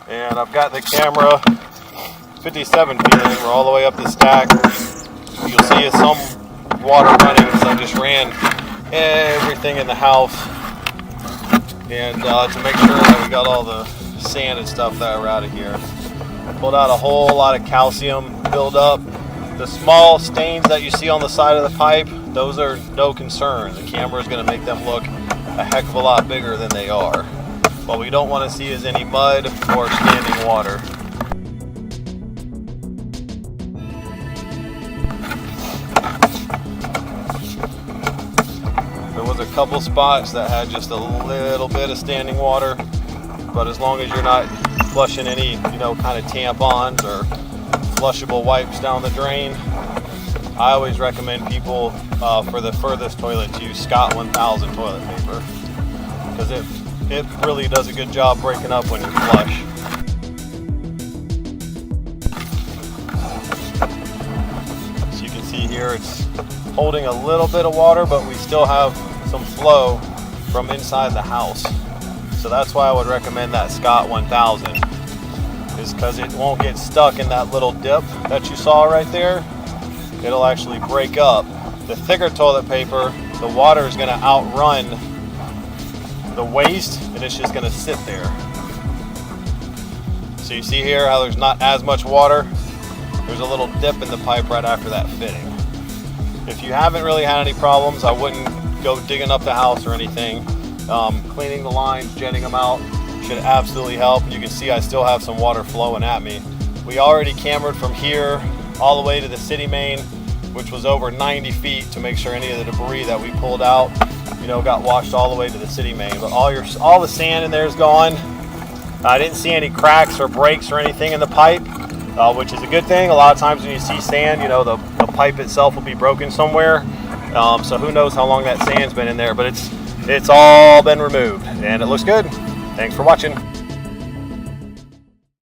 And I've got the camera 57 feet in. We're all the way up the stack. You'll see some water running because I just ran everything in the house. And to make sure that we got all the sand and stuff that are out of here. Pulled out a whole lot of calcium buildup. The small stains that you see on the side of the pipe, those are no concern. The camera is going to make them look a heck of a lot bigger than they are. What we don't want to see is any mud or standing water. There was a couple spots that had just a little bit of standing water, but as long as you're not flushing any, kind of tampons or flushable wipes down the drain, I always recommend people for the furthest toilet to use Scott 1000 toilet paper, because it really does a good job breaking up when you flush. So you can see here it's holding a little bit of water, but we still have some flow from inside the house. So that's why I would recommend that Scott 1000, is because it won't get stuck in that little dip that you saw right there. It'll actually break up. The thicker toilet paper, the water is going to outrun the waste, and it's just going to sit there. So you see here how there's not as much water. There's a little dip in the pipe right after that fitting. If you haven't really had any problems, I wouldn't go digging up the house or anything. Cleaning the lines, jetting them out should absolutely help. You can see I still have some water flowing at me. We already cambered from here all the way to the city main, which was over 90 feet, to make sure any of the debris that we pulled out, got washed all the way to the city main. But all the sand in there is gone. I didn't see any cracks or breaks or anything in the pipe, which is a good thing. A lot of times when you see sand, the pipe itself will be broken somewhere. So who knows how long that sand's been in there, but it's all been removed and it looks good. Thanks for watching.